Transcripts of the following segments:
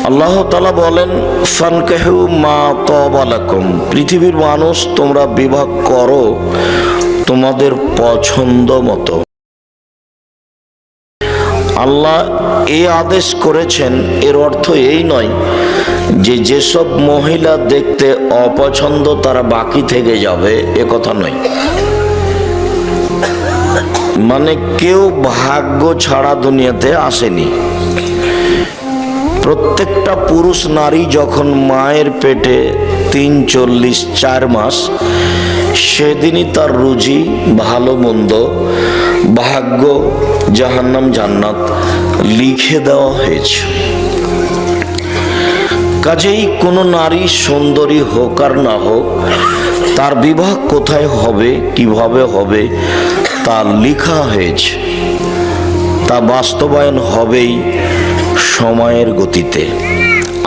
আল্লাহ তাআলা বলেন, ফানকিহু মা তাবা লাকুম, পৃথিবীর মানুষ তোমরা বিবাহ করো তোমাদের পছন্দ মতো। আল্লাহ এই আদেশ করেছেন, এর অর্থ এই নয় যে যেসব মহিলা দেখতে অপছন্দ তারা বাকি থেকে যাবে, এ কথা নয়। মানে কেউ ভাগ্য ছাড়া দুনিয়াতে আসেনি। প্রত্যেকটা পুরুষ নারী যখন মায়ের পেটে ৪ মাস, সেদিনই তার রুজি, ভালো মন্দ, ভাগ্য, জাহান্নাম জান্নাত লিখে দেওয়া হয়েছে। কাজেই কোনো নারী সুন্দরী হোক আর না হোক, তার বিবাহ কোথায় হবে, কিভাবে হবে, তা লেখা হয়েছে। তা বাস্তবায়ন হবেই সময়ের গতিতে।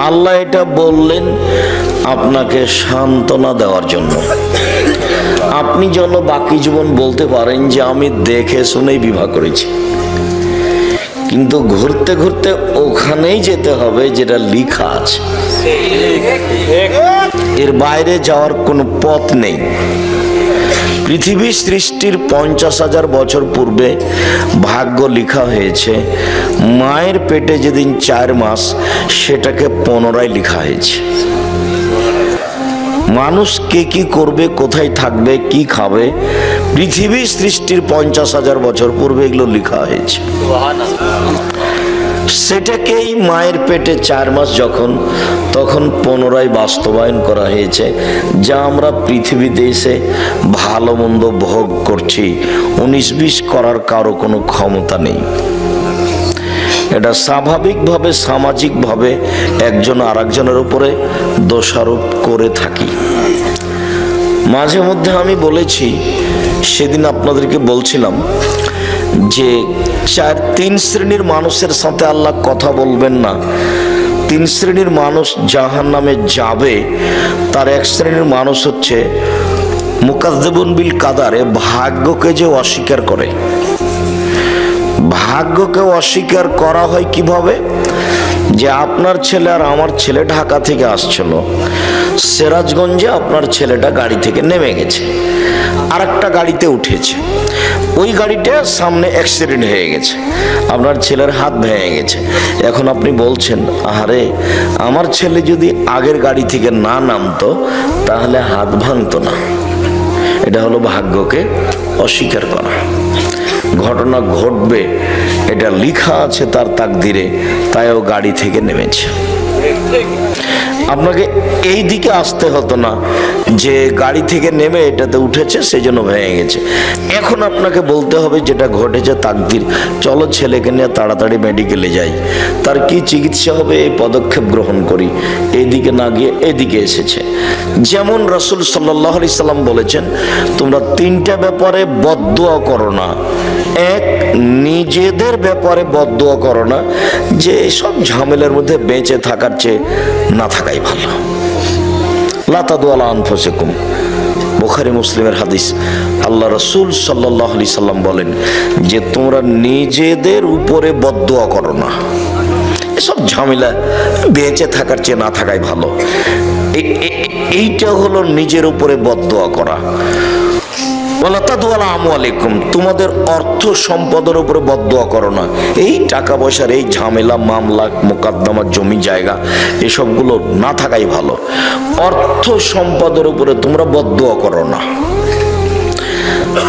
আল্লাহ এটা বললেন আপনাকে সান্ত্বনা দেওয়ার জন্য, আপনি যেন বাকি জীবন বলতে পারেন যে আমি দেখে শুনেই বিবাহ করেছি। কিন্তু ঘুরতে ঘুরতে ওখানেই যেতে হবে যেটা লেখা আছে, এর বাইরে যাওয়ার কোনো পথ নেই। পৃথিবী সৃষ্টির 50,000 বছর পূর্বে ভাগ্য লেখা হয়েছে। মায়ের পেটে যেদিন 4 মাস, সেটাকে পুনরায় লেখা হয়েছে। মানুষ কে কি করবে, কোথায় থাকবে, কি খাবে, পৃথিবী সৃষ্টির 50,000 বছর পূর্বে এগুলো লেখা হয়েছে। সেটাকেই মায়ের পেটে 4 মাস যখন, তখন পুনরায় বাস্তবায়ন করা হয়েছে। যা আমরা পৃথিবীতে এসে ভালো মন্দ ভোগ করছি, 19-20 করার কারো কোনো ক্ষমতা নেই। এটা স্বাভাবিকভাবে, সামাজিকভাবে একজন আর একজনের উপরে দোষারোপ করে থাকি। মাঝে মধ্যে আমি বলেছি, সেদিন আপনাদেরকে বলছিলাম যে 3 শ্রেণীর মানুষের সাথে আল্লাহ কথা বলবেন না। 3 শ্রেণীর মানুষ জাহান্নামে যাবে। তার এক শ্রেণীর মানুষ হচ্ছে মুকাজ্জিবুন বিল কাদারে, ভাগ্যকে যে অস্বীকার করে। ভাগ্যকে অস্বীকার করা হয় কিভাবে? যে আপনার ছেলে আর আমার ছেলে ঢাকা থেকে আসছিল, সিরাজগঞ্জে আপনার ছেলেটা গাড়ি থেকে নেমে গেছে, আর একটা গাড়িতে উঠেছে। ওই গাড়িটা সামনে অ্যাক্সিডেন্ট হয়ে গেছে, আপনার ছেলের হাত ভেঙে গেছে। এখন আপনি বলছেন, আরে আমার ছেলে যদি আগের গাড়ি থেকে না নামতো তাহলে হাত ভাঙতো না। এটা হলো ভাগ্যকে অস্বীকার করা। ঘটনা ঘটবে, এটা লেখা আছে তার তাকদিরে, তাই ও গাড়ি থেকে নেমেছে। আপনাকে এই দিকে আসতে হতো না যে গাড়ি থেকে নেমে এটাতে উঠেছে সেজন্য ভেঙে গেছে। এখন আপনাকে বলতে হবে যেটা ঘটেছে তাকদির, চলো ছেলেকে নিয়ে তাড়াতাড়ি মেডিকেলে যাই, তার কি চিকিৎসা হবে এই পদক্ষেপ গ্রহণ করি। এইদিকে না গিয়ে এদিকে এসেছে। যেমন রাসূল সাল্লাল্লাহু আলাইহি সাল্লাম বলেছেন, তোমরা 3টা ব্যাপারে বদদুয়া করো না। এক, নিজেদের ব্যাপারে বদদুয়া করো না, যে সব ঝামেলার মধ্যে বেঁচে থাকার চেয়ে না থাকাই ভালো। লা তাদু আলা আনফুসিকুম, বুখারী মুসলিমের হাদিস। আল্লাহ রাসূল সাল্লাল্লাহু আলাইহি সাল্লাম বলেন যে তোমরা নিজেদের উপরে বদদুয়া করো না, এসব ঝামেলা বেঁচে থাকার চেয়ে না থাকাই ভালো। এইটা হলো নিজের উপরে বদদুয়া করা। ওয়ালা তাদু আলা আমওয়ালিকুম, তোমাদের অর্থ সম্পদের উপরে বদদুয়া করো না। এই টাকা পয়সার এই ঝামেলা, মামলা, মোকদ্দমা, জমি জায়গা, এসবগুলো না থাকাই ভালো। অর্থ সম্পদের উপরে তোমরা বদদুয়া করো না।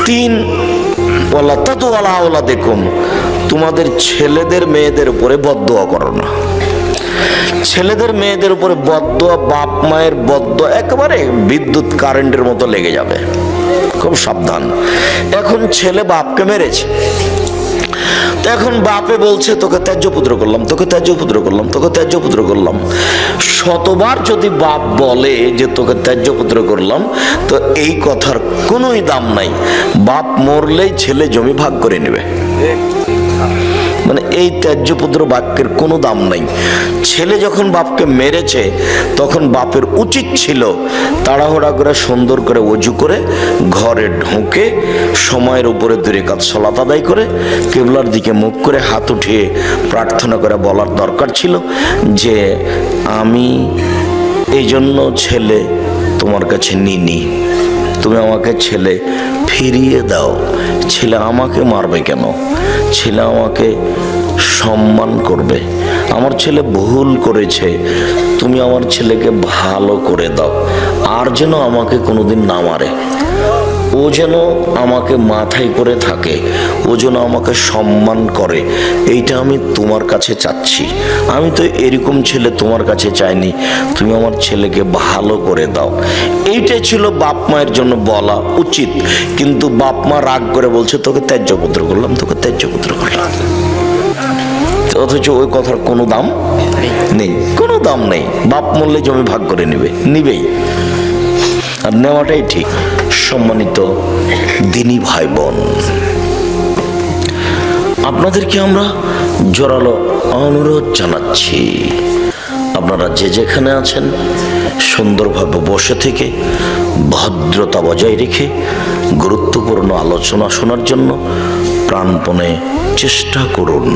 3, ওয়ালা তাদু আলা আওলাদিকুম, তোমাদের ছেলেদের মেয়েদের উপরে বদদুয়া করো না। ছেলেদের মেয়েদের উপরে বদদুয়া, বাপ মায়ের বদদুয়া একেবারে বিদ্যুৎ কারেন্টের মতো লেগে যাবে, খুব সাবধান। এখন ছেলে বাপকে মেরেছে, এখন বাপে বলছে তোকে ত্যায্য পুত্র করলাম, তোকে ত্যায্য পুত্র করলাম, তোকে ত্যায্য পুত্র করলাম। শতবার যদি বাপ বলে যে তোকে ত্যায্য পুত্র করলাম, তো এই কথার কোনোই দাম নাই। বাপ মরলেই ছেলে জমি ভাগ করে নেবে। মানে এই ত্যায্য পুত্র বাক্যের কোনো দাম নেই। ছেলে যখন বাপকে মেরেছে তখন বাপের উচিত ছিল তাড়াহুড়া করে সুন্দর করে ওযু করে ঘরে ঢুকে সময়ের উপরে 2 রাকাত সালাত আদায় করে কিবলার দিকে মুখ করে হাত উঠিয়ে প্রার্থনা করে বলার দরকার ছিল যে আমি এই জন্য ছেলে তোমার কাছে নিনি, তুমি আমাকে ছেলে ফিরিয়ে দাও। ছেলে আমাকে মারবে কেন? ছেলে আমাকে সম্মান করবে। আমার ছেলে ভুল করেছে, তুমি আমার ছেলেকে ভালো করে দাও, আর যেন আমাকে কোনোদিন না মারে, ও যেন আমাকে মাথায় করে থাকে, ও যেন আমাকে সম্মান করে, এইটা আমি তোমার কাছে চাচ্ছি। আমি তো এরকম ছেলে তোমার কাছে চাইনি, তুমি আমার ছেলেকে ভালো করে দাও। এইটাই ছিল বাপ মায়ের জন্য বলা উচিত। কিন্তু বাপ মা রাগ করে বলছে তোকে ত্যায্য পুত্র করলাম, তোকে ত্যায্য পুত্র করলাম, অথচ ওই কথার কোনো দাম নেই, কোনো দাম নেই। বাপ মরলে জমি ভাগ করে নিবেই, আর নেওয়াটাই ঠিক। সম্মানিত দিনী ভাই বোন, আপনাদেরকে আমরা জোরালো অনুরোধ জানাচ্ছি, আপনারা যে যেখানে আছেন সুন্দরভাবে বসে থেকে ভদ্রতা বজায় রেখে গুরুত্বপূর্ণ আলোচনা শোনার জন্য প্রাণপণে চেষ্টা করুন।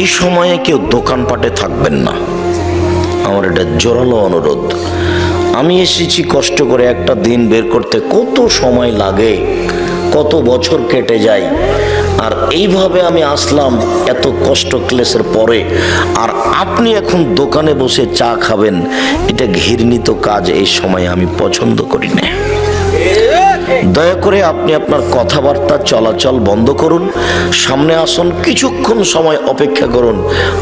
এই সময়ে কেউ দোকানপাটে থাকবেন না, আমার এটা জোরালো অনুরোধ। আমি এসেছি কষ্ট করে, একটা দিন বের করতে কত সময় লাগে, কত বছর কেটে যায়, আর এইভাবে আমি আসলাম এত কষ্ট ক্লেশের পরে, আর আপনি এখন দোকানে বসে চা খাবেন, এটা ঘৃণিত কাজ। এই সময় আমি পছন্দ করি না। দয়া করে আপনি আপনার কথাবার্তা চলাচল বন্ধ করুন, সামনে আসুন, কিছুক্ষণ সময় অপেক্ষা করুন,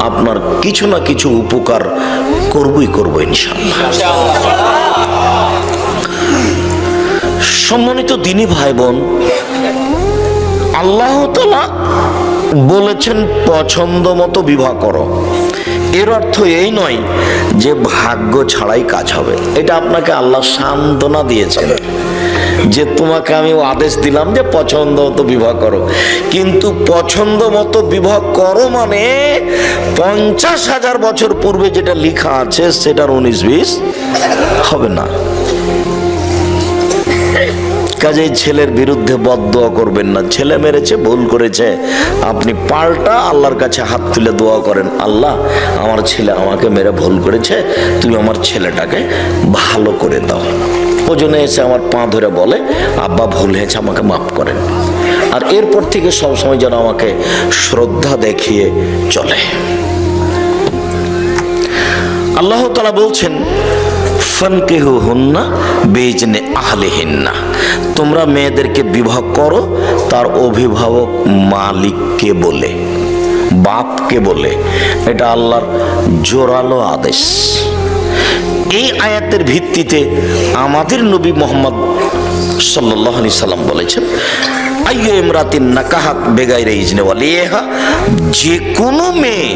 আপনার কিছু না কিছু উপকার করব ইনশাআল্লাহ। সম্মানিত দিনী ভাই বোন, আল্লাহ তাআলা বলেছেন পছন্দ মতো বিবাহ করো। এর অর্থ এই নয় যে ভাগ্য ছাড়াই কাজ হবে। এটা আপনাকে আল্লাহ সান্ত্বনা দিয়েছেন যে তোমাকে আমি আদেশ দিলাম যে পছন্দ মতো বিবাহ করো, কিন্তু পছন্দ মতো বিবাহ করো মানে 50,000 বছর পূর্বে যেটা লেখা আছে সেটার 19-20 হবে না। কাজেই ছেলের বিরুদ্ধে বদদোয়া করবেন না। ছেলে মেরেছে, ভুল করেছে, আপনি পাল্টা আল্লাহর কাছে হাত তুলে দোয়া করেন, আল্লাহ আমার ছেলে আমাকে মেরে ভুল করেছে, তুমি আমার ছেলেটাকে ভালো করে দাও। ওজনে এসে আমার পা ধরে বলে আব্বা ভুল হয়েছে, আমাকে মাফ করেন। আর এরপর থেকে সবসময় যেন আমাকে শ্রদ্ধা দেখিয়ে চলে। আল্লাহ তাআলা বলছেন ফানকিহুহুন্না বিইজনি আহলিহিন্না, তোমরা মেয়েদেরকে বিবাহ করো তার অভিভাবক মালিককে বলে, বাপকে বলে। এটা আল্লাহর জোরালো আদেশ। এই আয়াতের ভিত্তিতে আমাদের নবী মুহাম্মদ সাল্লাল্লাহু আলাইহি সাল্লাম বলেছেন আইয়ু ইমরাতিন নাকাহাত বেগাইরে ইজনে ওয়ালিহা, যে কোনো মেয়ে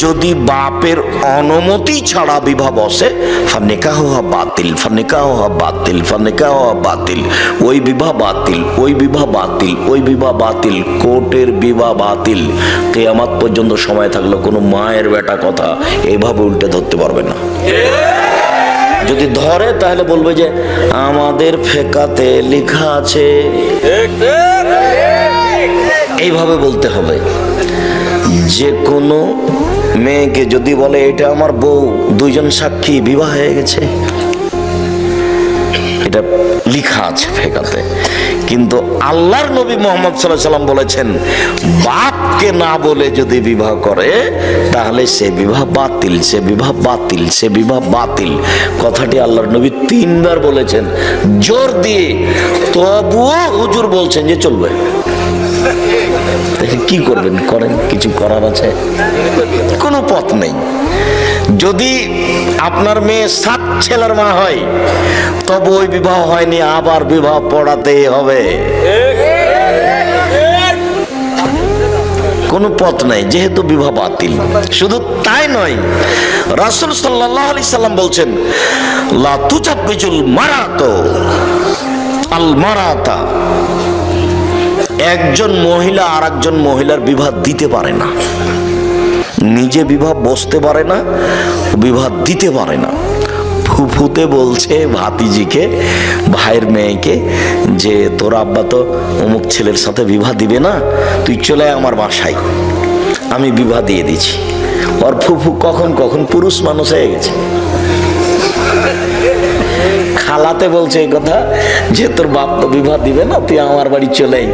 যদি বাপের অনুমতি ছাড়া বিবাহ বসে ফানিকাহুহা বাতিল, ফানিকাহুহা বাতিল, ফানিকাহুহা বাতিল, ওই বিবাহ বাতিল, ওই বিবাহ বাতিল, ওই বিবাহ বাতিল, কোর্টের বিবাহ বাতিল। কিয়ামত পর্যন্ত সময় থাকলে কোনো মায়ের বেটা কথা এইভাবে উল্টে ধরতে পারবে না। যদি ধরে তাহলে বলবে যে আমাদের ফেকাতে লেখা আছে, এইভাবে বলতে হবে। যে কোনো মেয়েকে যদি বলে এটা আমার বউ, 2 জন সাক্ষী, বিবাহ হয়ে গেছে, এটা লেখা আছে ফেকাতে। কিন্তু আল্লাহর নবী মুহাম্মদ সাল্লাল্লাহু আলাইহি সাল্লাম বলেছেন বাপকে না বলে যদি বিবাহ করে তাহলে সে বিবাহ বাতিল, সে বিবাহ বাতিল, সে বিবাহ বাতিল। কথাটি আল্লাহর নবী 3 বার বলেছেন জোর দিয়ে, তবুও হুজুর বলছেন যে চলবে। কি করবেন? করেন, কিছু করার আছে? কোনো পথ নেই। যদি আপনার মেয়ে 7 ছেলের মা হয় তবে ওই বিবাহ হয়নি, আবার বিবাহ পড়াতেই হবে। কোনো পথ নাই, যেহেতু বিবাহ বাতিল। শুধু তাই নয়, রাসূল সাল্লাল্লাহু আলাইহি সাল্লাম বলছেন লা তুজাব্বিজুল মারাতু আল মারাতা, একজন মহিলা আর একজন মহিলার বিবাহ দিতে পারে না, নিজে বিবাহ বসতে পারে না, বিবাহ দিতে পারে না। ফুফুতে বলছে ভাতিজিকে, ভাইয়ের মেয়েকে, যে তোর আব্বা তো অমুক ছেলের সাথে বিবাহ দিবে না, তুই চলে আয় আমার বাসায়, আমি বিবাহ দিয়ে দিচ্ছি। ওর ফুফু কখন কখন পুরুষ মানুষ হয়ে গেছে। খালাতে বলছে এই কথা যে তোর বাপ তো বিবাহ দিবে না, তুই আমার বাড়ি চলে আয়,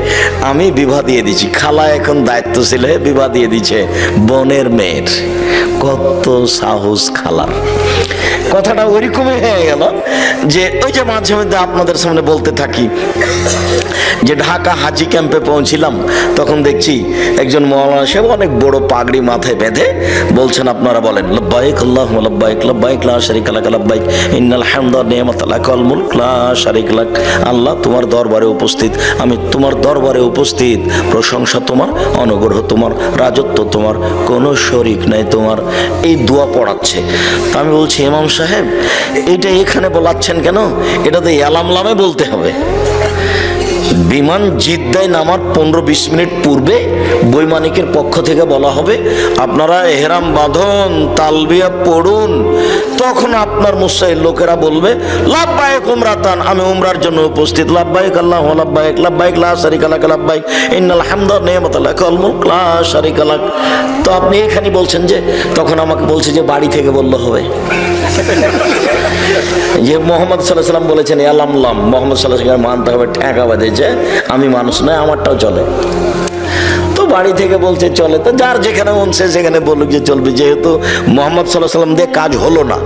আমি বিবাহ দিয়ে দিচ্ছি। খালা এখন দায়িত্বশীল হয়ে বিবাহ দিয়ে দিচ্ছে বোনের মেয়ের। কত সাহস খালার! কথাটা ওইরকমই হয়ে গেল যে ওই যে মাঝে মধ্যে আপনাদের সামনে বলতে থাকি যে ঢাকা হাজি ক্যাম্পে পৌঁছিলাম, তখন দেখছি একজন মওলানা সাহেব অনেক বড় পাগড়ি মাথায় বেঁধে বলছেন, আপনারা বলেন লব্বাইক আল্লাহুম্মা লব্বাইক লব্বাইক লা শারীকা লাক লব্বাইক ইন্নাল হামদা ওয়া নি'মাতা লাক ওয়াল মুলক লা শারীকা লাক। আল্লাহ তোমার দরবারে উপস্থিত, আমি তোমার দরবারে উপস্থিত, প্রশংসা তোমার, অনুগ্রহ তোমার, রাজত্ব তোমার, কোনো শরীক নাই তোমার। এই দোয়া পড়াচ্ছে। তা আমি বলছি ইমাম সাহেব এটা এখানে বলাচ্ছেন কেন? এটা তো এলামলামে বলতে হবে। বিমান জিদ্দায় নামার 15-20 মিনিট পূর্বে বৈমানিকের পক্ষ থেকে বলা হবে আপনারা এহরাম বাঁধুন, তালবিয়া পড়ুন। তখন আপনার মুসাইল লোকেরা বলবে লাব্বাইক উমরাতান, আমি উমরার জন্য উপস্থিত, লাব্বাইক আল্লাহুম্মা লাব্বাইক লব্বাইক লা শারীকা লাক লব্বাইক ইন্নাল হামদা ওয়া নি'মাতা লাক ওয়াল মুলক লা শারীকা লাক। তো আপনি এখানে বলছেন যে, তখন আমাকে বলছে যে বাড়ি থেকে বললে হবে যে মোহাম্মদ সাল্লাল্লাহু আলাইহি সাল্লাম বলেছেন এলামলাম, মোহাম্মদ সাল্লাল্লাহু আলাইহি সাল্লাম মানতে হবে, ঠেকা বাঁধেছে, আমি মানুষ নয়, আমারটাও চলে। তো বাড়ি থেকে বলছে চলে, তো যার যেখানে মন সে সেখানে বলুক যে চলবে, যেহেতু মোহাম্মদ সাল্লাল্লাহু আলাইহি সাল্লাম দিয়ে কাজ হলো না,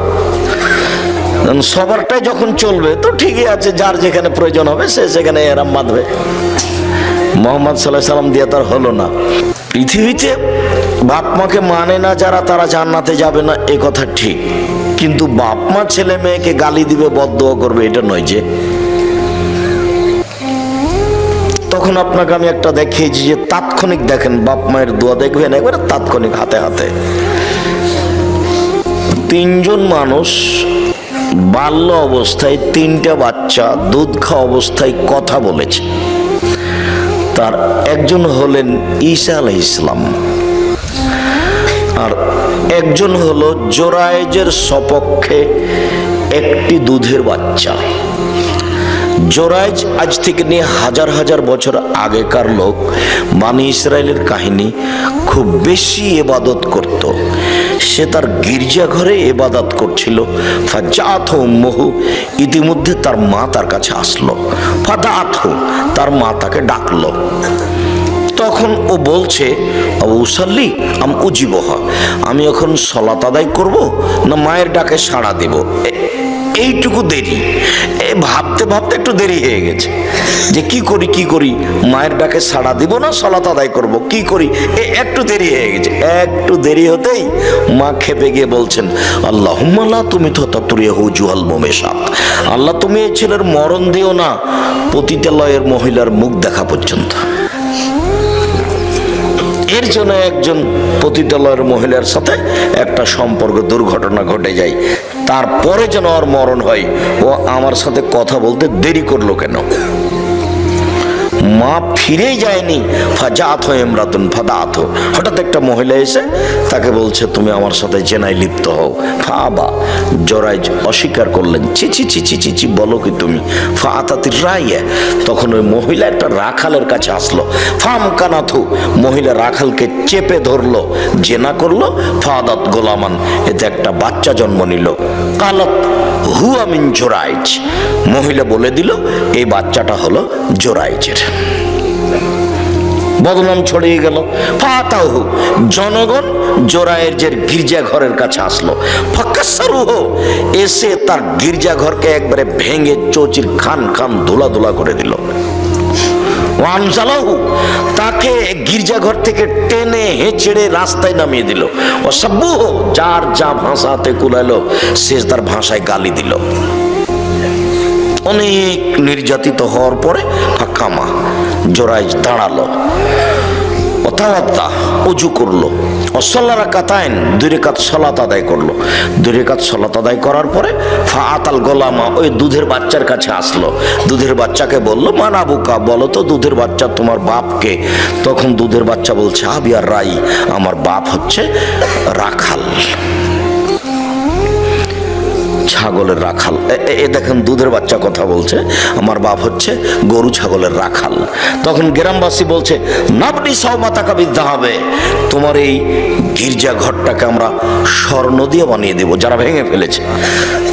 সবারটাই যখন চলবে তো ঠিকই আছে, যার যেখানে প্রয়োজন হবে সে সেখানে এহরাম বাঁধবে। মোহাম্মদ সাল্লাল্লাহু আলাইহি সাল্লাম দিয়ে তার হলো না। পৃথিবীতে বাপ মাকে মানে না যারা, তারা জান্নাতে যাবে না, এ কথা ঠিক। কিন্তু বাপ মা ছেলে মেয়েকে গালি দিবে, বদদোয়া করবে, এটা নয় যে। তখন আপনাকে আমি একটা দেখিয়েছি যে তাৎক্ষণিক দেখেন, বাপ মায়ের দোয়া দেখবেন একবারে তাৎক্ষণিক, হাতে হাতে। 3 জন মানুষ বাল্য অবস্থায় 3টা বাচ্চা দুধ খাওয়া অবস্থায় কথা বলেছে। তার একজন হলেন ঈসা আলাইহিস সালাম, আর একজন হলো জোরায়েজের সপক্ষে একটি দুধের বাচ্চা। জোরায়েজ আজ থেকে নিয়ে হাজার হাজার বছর আগেকার লোক, বনি ইসরায়েলের কাহিনী, খুব বেশি ইবাদত করত। সে তার গির্জাঘরে ইবাদত করছিল। ফাজাআতহু উম্মুহু, ইতিমধ্যে তার মা তার কাছে আসলো। ফাদাআতহু, তার মা তাকে ডাকলো। তখন ও বলছে উসাল্লি আম উজিবহা, আমি এখন সালাত আদায় করব না মায়ের ডাকে সাড়া দেব। এইটুকু দেরি, ভাবতে ভাবতে একটু দেরি হয়ে গেছে যে কি করি, মায়ের ডাকে সাড়া দিব না সালাত আদায় করব, কি করি, একটু দেরি হয়ে গেছে। একটু দেরি হতেই মা খেপে গিয়ে বলছেন আল্লাহুম্মা লা তুমিততাতুরিয়াহু জুহাল মুমেশাত, আল্লাহ তুমি এই ছেলের মরণ দিও না পতিতালয়ের মহিলার মুখ দেখা পর্যন্ত। এর জন্য একজন পতিতালয়ের মহিলার সাথে একটা সম্পর্ক, দুর্ঘটনা ঘটে যায়, তারপরে যেন ওর মরণ হয়। ও আমার সাথে কথা বলতে দেরি করলো কেন? মা ফিরেই যায়নি। ফাজাআত ইমরাতুন ফাদাআত, হঠাৎ একটা মহিলা এসে তাকে বলছে তুমি আমার সাথে জেনায় লিপ্ত হও। ফাবা, জোরায়েজ অস্বীকার করলেন, ছি ছি ছি ছি ছি ছি, বলো কি তুমি? ফাআতাতির রাইয়া, তখন ওই মহিলা একটা রাখালের কাছে আসলো। ফামকানাথু, মহিলা রাখালকে চেপে ধরলো, জেনা করলো। ফাদাত গোলামান, এতে একটা বাচ্চা জন্ম নিল। কালত হুয়া মিন জোরায়েজ, মহিলা বলে দিল এই বাচ্চাটা হলো জোরায়েজের। বদনাম ছড়িয়ে গেল। ফাতাহু, জনগণ জোরায়েজের গির্জাঘরের কাছে আসলো। ফাকাসসারুহু, এসে তার গির্জাঘরকে একবারে ভেঙে চৌচির খান খান ধুলা ধুলা করে দিল। ওয়ানজালাহু, তাকে গির্জাঘর থেকে টেনে হেঁচড়ে রাস্তায় নামিয়ে দিল। ওয়াসাব্বুহু, যার যা ভাষাতে কুলাইলো সে তার ভাষায় গালি দিল। অনেক নির্যাতিত হওয়ার পরে ফাকামা, জোরায়েজ দাঁড়ালো। অতাওয়াদ্দা, উজু করলো। অসল্লা রাকাতাইন, 2 রাকাত সালাত আদায় করলো। 2 রাকাত সালাত আদায় করার পরে ফাআতাল গোলামা, ওই দুধের বাচ্চার কাছে আসলো। দুধের বাচ্চাকে বলল, মান আবুকা, বলো তো দুধের বাচ্চা তোমার বাপকে। তখন দুধের বাচ্চা বলছে, আবিয়ার রাই, আমার বাপ হচ্ছে রাখাল, ছাগলের রাখাল। এ দেখেন দুধের বাচ্চা কথা বলছে, আমার বাপ হচ্ছে গরু ছাগলের রাখাল। তখন গ্রামবাসী বলছে, নাবনি সাওমাতাকা বিদ্যা হবে, তোমার এই গির্জা ঘরটাকে আমরা স্বর্ণ দিয়ে বানিয়ে দেব, যারা ভেঙে ফেলেছে।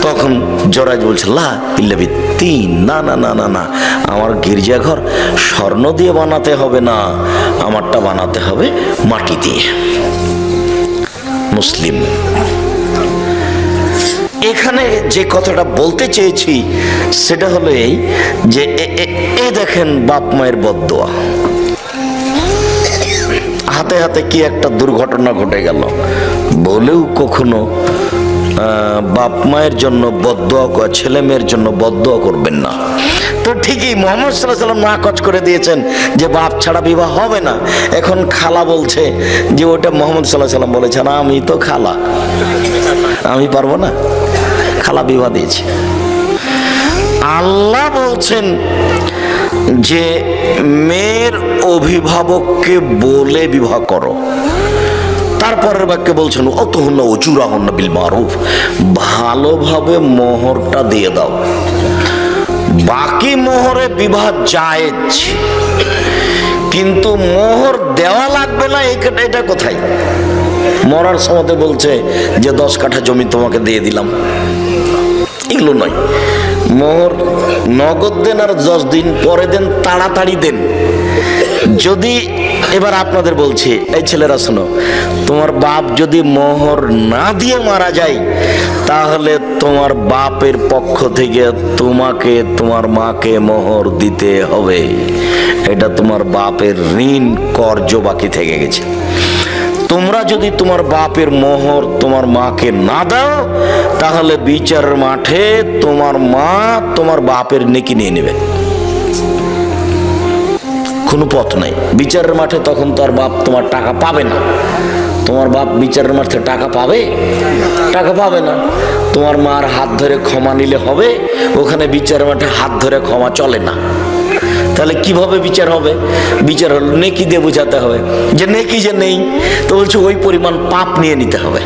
তখন জরাইজ বলছে, লা ইল্লা বিত্তিন, না না না না না, আমার গির্জাঘর স্বর্ণ দিয়ে বানাতে হবে না, আমারটা বানাতে হবে মাটি দিয়ে। মুসলিম। এখানে যে কথাটা বলতে চেয়েছি সেটা হলো এই যে এ দেখেন বাপ মায়ের বদদোয়া, হাতে হাতে কি একটা দুর্ঘটনা ঘটে গেল, বলেও কখনো বাপ মায়ের জন্য বদদোয়া, ছেলে মেয়ের জন্য বদদোয়া করবেন না। তো ঠিকই মুহাম্মদ সাল্লাল্লাহু আলাইহি ওয়াসাল্লাম নাকচ করে দিয়েছেন যে বাপ ছাড়া বিবাহ হবে না। এখন খালা বলছে যে ওটা মুহাম্মদ সাল্লাল্লাহু আলাইহি ওয়াসাল্লাম বলেছেন, আমি তো খালা, আমি পারবো না, খালা বিবাহ দিয়েছে। আল্লাহ বলছেন যে মেয়ের অভিভাবককে বলে বিবাহ করো। তারপরের বাক্যে বলছেন, অত হন্না অচুরা হন্না বিল মারুফ, ভালোভাবে মোহরটা দিয়ে দাও। বাকি মোহরে বিবাহ জায়েজ, কিন্তু মোহর দেওয়া লাগবে না, এটা কোথায়? মরার সময় বলছে যে 10 কাঠা জমি তোমাকে দিয়ে দিলাম, এগুলো নয়। মোহর নগদ দেন, আর 10 দিন পরে দেন, তাড়াতাড়ি দেন। যদি এবার আপনাদের বলছি, এই ছেলেরা শোনো, তোমার বাপ যদি মোহর না দিয়ে মারা যায়, তাহলে তোমার বাপের পক্ষ থেকে তোমাকে তোমার মাকে মোহর দিতে হবে। এটা তোমার বাপের ঋণ, কর্জ বাকি থেকে গেছে। তোমরা যদি তোমার বাপের মোহর তোমার মাকে না দাও, তাহলে বিচারের মাঠে তোমার মা তোমার বাপের নেকি নিয়ে নেবে, কোনো পথ নাই। বিচারের মাঠে তখন তোর বাপ তোমার টাকা পাবে না। তোমার বাপ বিচারের মাঠে টাকা পাবে? টাকা পাবে না। তোমার মার হাত ধরে ক্ষমা নিলে হবে, ওখানে বিচারের মাঠে হাত ধরে ক্ষমা চলে না। তাহলে কিভাবে বিচার হবে? বিচার হলো নেকি দিয়ে বোঝাতে হবে, যে নেকি যে নেই, তো বলছে ওই পরিমাণ পাপ নিয়ে নিতে হবে।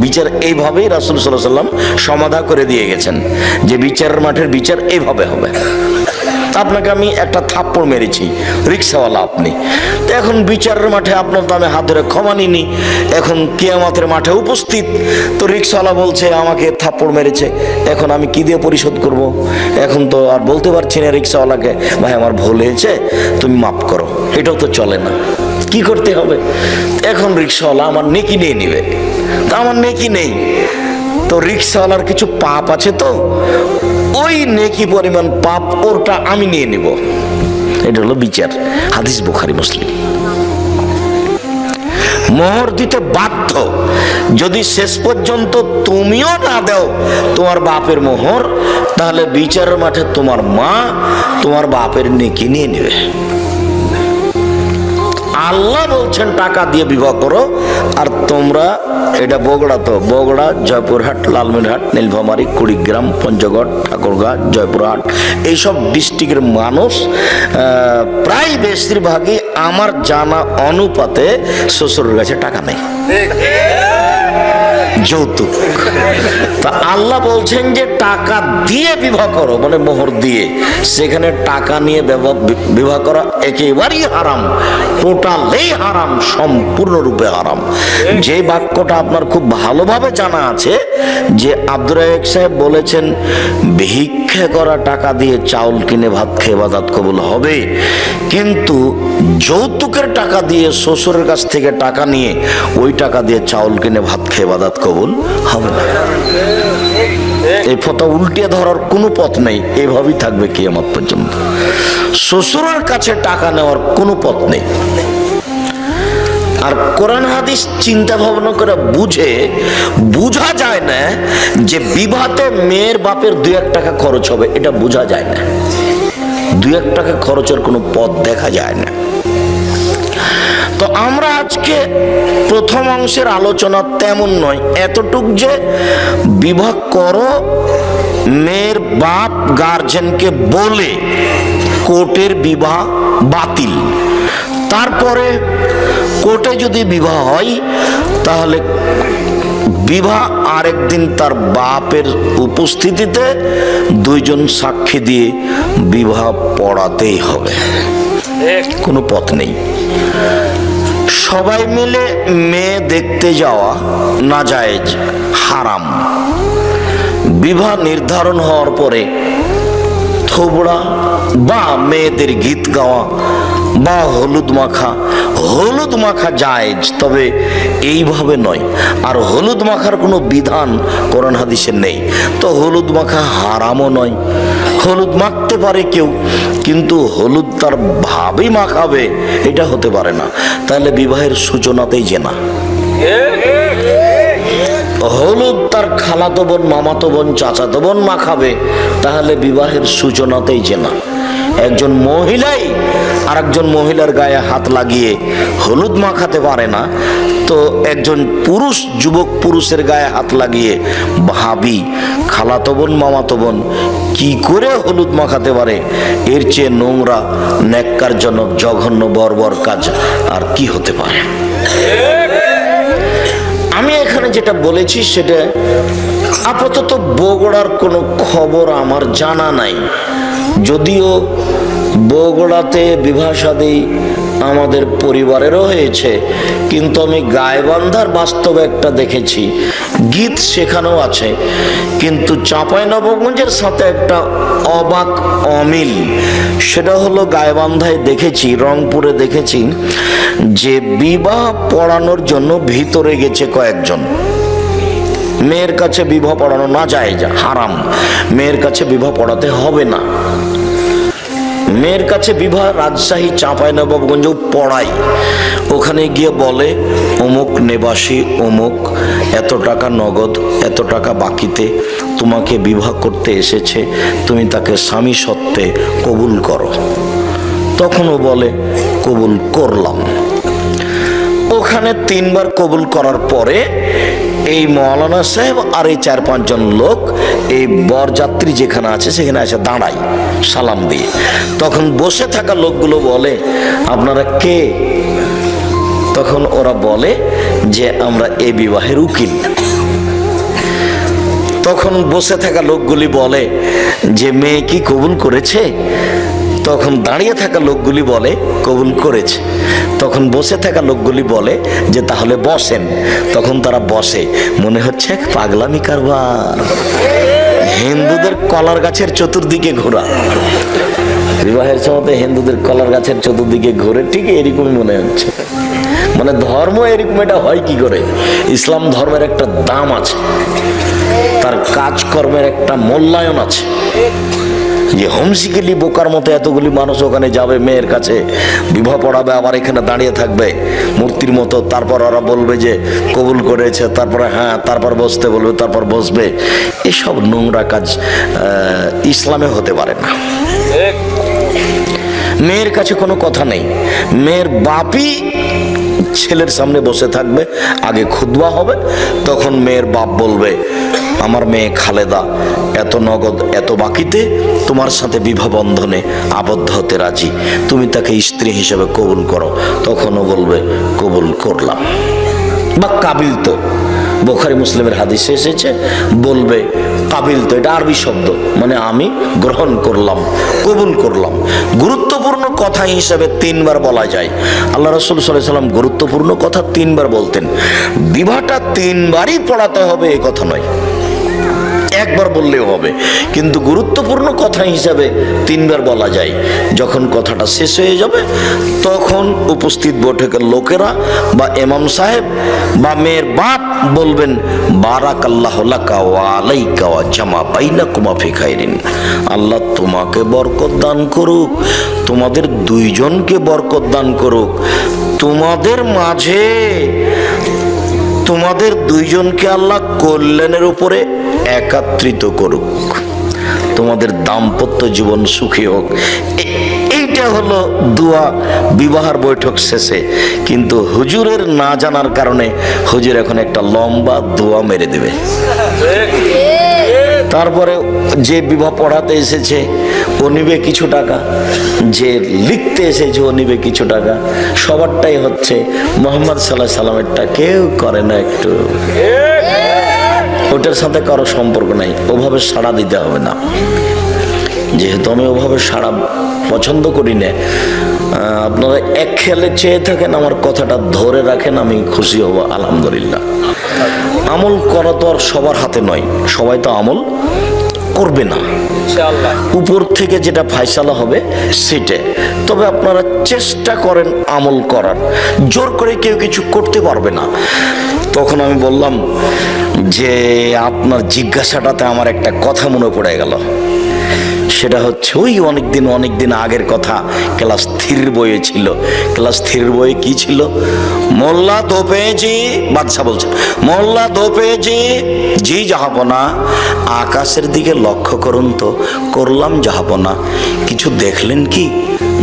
বিচার এইভাবেই রাসূল সাল্লাল্লাহু আলাইহি ওয়াসাল্লাম সমাধা করে দিয়ে গেছেন যে বিচারের মাঠের বিচার এইভাবে হবে। আপনাকে আমি একটা থাপ্পড় মেরেছি, রিক্সাওয়ালা আপনি, তো এখন বিচারের মাঠে আপনার তো আমি হাত ধরে ক্ষমা নিনি, এখন কিয়ামতের মাঠে উপস্থিত, তো রিক্সাওয়ালা বলছে আমাকে থাপ্পড় মেরেছে, এখন আমি কি দিয়ে পরিশোধ করব? এখন তো আর বলতে পারছি না রিক্সাওয়ালাকে, ভাই আমার ভুল হয়েছে, তুমি মাফ করো, এটাও তো চলে না। কি করতে হবে? এখন রিক্সাওয়ালা আমার নেকি নিয়ে নিবে, তা আমার নেকি নেই, তো রিক্সাওয়ালার কিছু পাপ আছে, তো ওই নেকি পরিমাণ পাপ ওরটা আমি নিয়ে নিব। এটা হলো বিচার। হাদিস বুখারী মুসলিম। মোহর দিতে বাধ্য, যদি শেষ পর্যন্ত তুমিও না দাও তোমার বাপের মোহর, তাহলে বিচারের মাঠে তোমার মা তোমার বাপের নেকি নিয়ে নেবে। আল্লাহ বলছেন টাকা দিয়ে বিবাহ করো, আর তোমরা, এটা বগুড়া, তো বগুড়া, জয়পুরহাট, লালমনিরহাট, নীলফামারী, কুড়িগ্রাম, পঞ্চগড়, ঠাকুরগাঁ, জয়পুরহাট, এইসব ডিস্ট্রিক্টের মানুষ প্রায় বেশিরভাগই আমার জানা অনুপাতে শ্বশুরের কাছে টাকা নেই, যৌতুক। তা আল্লাহ বলছেন যে টাকা দিয়ে বিবাহ করো, মানে মোহর দিয়ে। সেখানে টাকা নিয়ে বিবাহ করা একেবারেই হারাম, টোটালি হারাম, সম্পূর্ণরূপে হারাম। যে বাক্যটা আপনার খুব ভালোভাবে জানা আছে যে আব্দুর রাজ্জাক সাহেব বলেছেন, ভিক্ষা করা টাকা দিয়ে চাউল কিনে ভাত খেয়ে ইবাদত কবুল হবে, কিন্তু যৌতুকের টাকা দিয়ে, শ্বশুরের কাছ থেকে টাকা নিয়ে ওই টাকা দিয়ে চাউল কিনে ভাত খেয়ে ইবাদত কবুল হবে না। এই ফতোয়া উল্টিয়ে ধরার কোনো পথ নেই, এভাবেই থাকবে কিয়ামত পর্যন্ত। শ্বশুরের কাছে টাকা নেওয়ার কোনো পথ নেই। আর কোরআন হাদিস চিন্তা ভাবনা করে বুঝা যায় না যে বিবাহতে মেয়ের বাপের 2-1 টাকা খরচ হবে, এটা বোঝা যায় না। 2-1 টাকা খরচের কোনো পথ দেখা যায় না। তো আমরা আজ আজকে প্রথম অংশের আলোচনা তেমন নয়, এতটুক যে বিবাহ করো, মেয়ের বাপ গার্জেনকে বলে কোর্টের বিবাহ বাতিল। তারপরে কোর্টে যদি বিবাহ হয় তাহলে বিবাহ আরেকদিন তার বাপের উপস্থিতিতে দুইজন সাক্ষী দিয়ে বিবাহ পড়াতেই হবে, কোনো পথ নেই। সবাই মিলে মেয়ে দেখতে যাওয়া নাজায়েজ, হারাম। বিবাহ নির্ধারণ হওয়ার পরে থোবড়া বা মেয়েদের গীত গাওয়া বা হলুদ মাখা জায়েজ, তবে এইভাবে নয়। আর হলুদ মাখার কোনো বিধান কোরআন হাদিসে নেই, তো হলুদ মাখা হারামও নয়। হলুদ মাখতে পারে কেউ, কিন্তু হলুদ তার ভাবেই মাখাবে এটা হতে পারে না, তাহলে বিবাহের সূচনাতেই জেনা। হলুদ তার খালাতো বোন, মামাতো বোন, চাচাতো বোন মাখাবে, তাহলে বিবাহের সূচনাতেই জেনা। একজন মহিলাই আর একজন মহিলার গায়ে হাত লাগিয়ে হলুদ মাখাতে পারে না, তো একজন পুরুষ যুবক পুরুষের গায়ে হাত লাগিয়ে ভাবি, খালাতো বোন, মামাতো বোন কি করে হলুদ মাখাতে পারে? এর চেয়ে নোংরা, ন্যাক্কারজনক, জঘন্য, বর্বর কাজ আর কি হতে পারে? আমি এখানে যেটা বলেছি সেটা আপাতত বগুড়ার কোনো খবর আমার জানা নাই, যদিও বগুড়াতে বিবাহ শাদী আমাদের পরিবারেরও হয়েছে, কিন্তু আমি গাইবান্ধার বাস্তবে একটা দেখেছি, গীত সেখানেও আছে, কিন্তু চাঁপাইনবাবগঞ্জের সাথে একটা অবাক অমিল। সেটা হলো গাইবান্ধায় দেখেছি, রংপুরে দেখেছি যে বিবাহ পড়ানোর জন্য ভিতরে গেছে কয়েকজন। মেয়ের কাছে বিবাহ পড়ানো না যায়, হারাম, মেয়ের কাছে বিবাহ পড়াতে হবে না। মেয়ের কাছে বিবাহ রাজশাহী, চাঁপাইনবাবগঞ্জেও পড়াই। ওখানে গিয়ে বলে অমুক নিবাসী অমুক এত টাকা নগদ, এত টাকা বাকিতে তোমাকে বিবাহ করতে এসেছে, তুমি তাকে স্বামী সত্ত্বে কবুল করো। তখনও বলে কবুল করলাম। ওখানে 3 বার কবুল করার পরে এই মৌলানা সাহেব আর এই 4-5 জন লোক এই বরযাত্রী যেখানে আছে সেখানে এসে দাঁড়ায় সালাম দিয়ে। তখন বসে থাকা লোকগুলো বলে আপনারা কে? তখন ওরা বলে যে আমরা এই বিবাহের উকিল। তখন বসে থাকা লোকগুলি বলে যে মেয়ে কি কবুল করেছে? তখন দাঁড়িয়ে থাকা লোকগুলি বলে কবুল করেছে। তখন বসে থাকা লোকগুলি বলে যে তাহলে বসেন। তখন তারা বসে, মনে হচ্ছে পাগলামি কারবার। হিন্দুদের কলার গাছের চতুর্দিকে ঘোরা, বিবাহের সময় হিন্দুদের কলার গাছের চতুর্দিকে ঘুরে, ঠিক এরকমই মনে হচ্ছে। মানে ধর্ম এরকম এটা হয় কি করে? ইসলাম ধর্মের একটা দাম আছে, তার কাজকর্মের একটা মূল্যায়ন আছে। যে হোমসিকেলি বোকার মতো এতগুলি মানুষ ওখানে যাবে, মেয়ের কাছে বিবাহ পড়াবে, আবার এখানে দাঁড়িয়ে থাকবে মূর্তির মতো, তারপর ওরা বলবে যে কবুল করেছে, তারপরে হ্যাঁ, তারপর বসতে বলবে, তারপর বসবে। এসব নোংরা কাজ ইসলামে হতে পারে না। মেয়ের কাছে কোনো কথা নেই, মেয়ের বাপই ছেলের সামনে বসে থাকবে, আগে খুতবা হবে, তখন মেয়ের বাপ বলবে আমার মেয়ে খালেদা এত নগদ এত বাকিতে তোমার সাথে বিবাহ বন্ধনে আবদ্ধ হতে রাজি, তুমি তাকে স্ত্রী হিসেবে কবুল করো। তখনও বলবে কবুল করলাম, বা কাবিল তো, বুখারী মুসলিমের হাদিসে এসেছে, বলবে কাবিল তো, এটা আরবি শব্দ, মানে আমি গ্রহণ করলাম, কবুল করলাম। গুরুত্বপূর্ণ কথা হিসেবে 3 বার বলা যায়। আল্লাহ রাসূল সাল্লাল্লাহু আলাইহি ওয়াসাল্লাম গুরুত্বপূর্ণ কথা 3 বার বলতেন। বিবাহটা 3 বারই পড়াতে হবে এ কথা নয়, একবার বললেও হবে, কিন্তু গুরুত্বপূর্ণ কথা হিসাবে 3 বার বলা যায়। যখন কথাটা শেষ হয়ে যাবে তখন উপস্থিত বৈঠকের লোকেরা বা ইমাম সাহেব বা মেয়ের বাপ বলবেন বারাকাল্লাহু লাকা ওয়া আলাইকা ওয়া জামা বাইনাকুমা ফি খাইরিন, আল্লাহ তোমাকে বরকত দান করুক, তোমাদের দুইজনকে বরকত দান করুক, তোমাদের মাঝে তোমাদের দুইজনকে আল্লাহ কল্যাণের উপরে একত্রিত করুক, তোমাদের দাম্পত্য জীবন সুখী হোক। এইটা হলো দোয়া বিবাহের বৈঠক শেষে। কিন্তু হুজুরের না জানার কারণে হুজুর এখন একটা লম্বা দোয়া মেরে দেবে। তারপরে যে বিবাহ পড়াতে এসেছে ও নিবে কিছু টাকা, যে লিখতে এসেছে ও নিবে কিছু টাকা। সবারটাই হচ্ছে মোহাম্মদ সাল্লাল্লাহু আলাইহি সাল্লামেরটা কেউ করে না একটু। ওটার সাথে কারো সম্পর্ক নাই, ওভাবে সাড়া দিতে হবে না। যেহেতু আমি ওভাবে সাড়া পছন্দ করি না, আপনারা এক খেয়ালে চেয়ে থাকেন, আমার কথাটা ধরে রাখেন, আমি খুশি হব আলহামদুলিল্লাহ। আমল করা তো আর সবার হাতে নয়, সবাই তো আমল করবে না, উপর থেকে যেটা ফায়সালা হবে সেটা। তবে আপনারা চেষ্টা করেন আমল করার, জোর করে কেউ কিছু করতে পারবে না। তখন আমি বললাম যে আপনার জিজ্ঞাসাটাতে আমার একটা কথা মনে পড়ে গেল। সেটা হচ্ছে ওই অনেক দিন আগের কথা, ক্লাস 3 বইয়ে ছিল। ক্লাস 3 বইয়ে কি ছিল? মোল্লা দো পেয়েছি, বাদশা বলছেন, মোল্লা দো পেয়েছি জি জাহাপনা, আকাশের দিকে লক্ষ্য করুন তো। করলাম জাহাপনা। কিছু দেখলেন কি?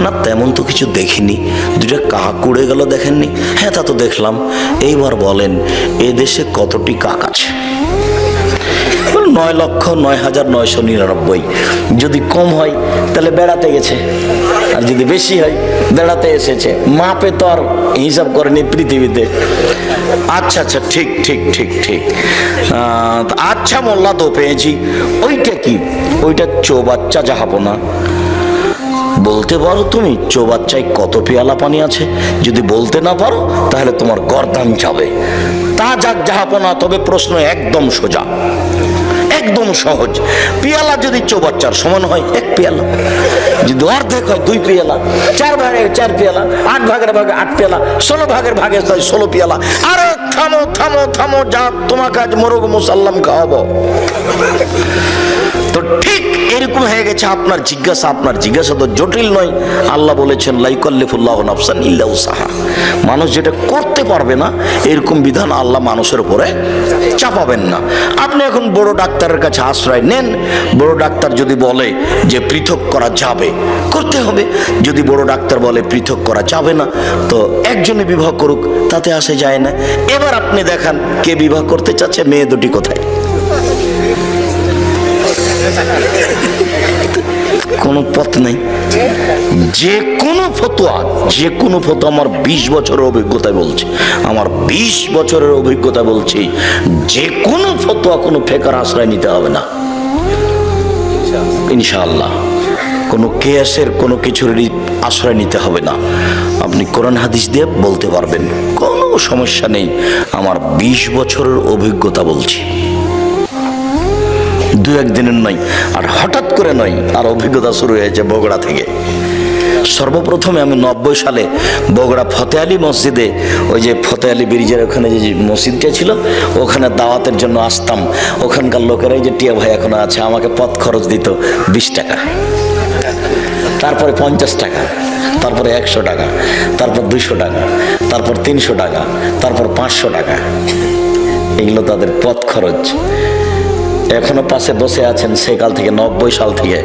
না তেমন তো কিছু দেখিনি। দুটা কাক উড়ে গেল, দেখেননি? হ্যাঁ তা তো দেখলাম। এইবার বলেন এ দেশে কতটি কাক আছে? 9,09,999। যদি কম হয় তাহলে বেড়াতে গেছে, আর যদি বেশি হয় বেড়াতে এসেছে। মাপে তো আর হিসাব করেনি পৃথিবীতে। আচ্ছা আচ্ছা, ঠিক ঠিক ঠিক ঠিক। আচ্ছা মোল্লা তো পেয়েছি। ওইটা কি? ওইটা চৌবাচ্চা জাহাপনা। বলতে পারো তুমি চৌবাচ্চায় কত পেয়ালা পানি আছে? যদি বলতে না পারো তাহলে তোমার গর্দান যাবে। তা যাক জাহাপনা, তবে প্রশ্ন একদম সোজা, একদম সহজ। পেয়ালা যদি চৌবাচ্চার সমান হয় 1 পেয়ালা, যদি অর্ধেক হয় 2 পেয়ালা, 4 ভাগে 4 পেয়ালা, 8 ভাগের ভাগে 8 পেয়ালা, 16 ভাগের ভাগে 16 পেয়ালা। আরে থামো থামো থামো, যা তোমাকে আজ মোরগ মুসাল্লাম খাওয়াবো। তো ঠিক এরকম হয়ে গেছে আপনার জিজ্ঞাসা। আপনার জিজ্ঞাসা তো জটিল নয়। আল্লাহ বলেছেন লা ইউকাল্লিফুল্লাহু নাফসান ইল্লা উসআহা। মানুষ যেটা করতে পারবে না এরকম বিধান আল্লাহ মানুষের উপরে চাপাবেন না। আপনি এখন বড় ডাক্তারের কাছে আশ্রয় নেন। বড় ডাক্তার যদি বলে যে পৃথক করা যাবে, করতে হবে। যদি বড় ডাক্তার বলে পৃথক করা যাবে না, তো একজনে বিবাহ করুক, তাতে আসে যায় না। এবার আপনি দেখান কে বিবাহ করতে চাচ্ছে, মেয়ে দুটি কোথায়? কোনো পথ নেই। যে কোনো ফতোয়া আমার 20 বছরের অভিজ্ঞতায় বলছি, আমার 20 বছরের অভিজ্ঞতা বলছি, যে কোনো ফতোয়া কোনো ফেকার আশ্রয় নিতে হবে না ইনশাআল্লাহ। কোনো কেয়াসের কোনো কিছুর আশ্রয় নিতে হবে না। আপনি কোরআন হাদিস দিয়ে বলতে পারবেন, কোনো সমস্যা নেই। আমার 20 বছরের অভিজ্ঞতা বলছি, 2-1 দিনের নয়, আর হঠাৎ করে নয়। আর অভিজ্ঞতা শুরু হয়েছে বগুড়া থেকে। সর্বপ্রথমে আমি 90 সালে বগুড়া ফতে আলী মসজিদে, ওই যে ফতে আলী ব্রিজের ওখানে যে মসজিদটা ছিল, ওখানে দাওয়াতের জন্য আসতাম। ওখানকার লোকেরাই যে টিয়া ভাই এখনো আছে, আমাকে পথ খরচ দিত 20 টাকা, তারপরে 50 টাকা, তারপরে 100 টাকা, তারপর 200 টাকা, তারপর 300 টাকা, তারপর 500 টাকা। এগুলো তাদের পথ খরচ। এখনো পাশে বসে আছেন সেকাল থেকে, 90 সাল থেকে।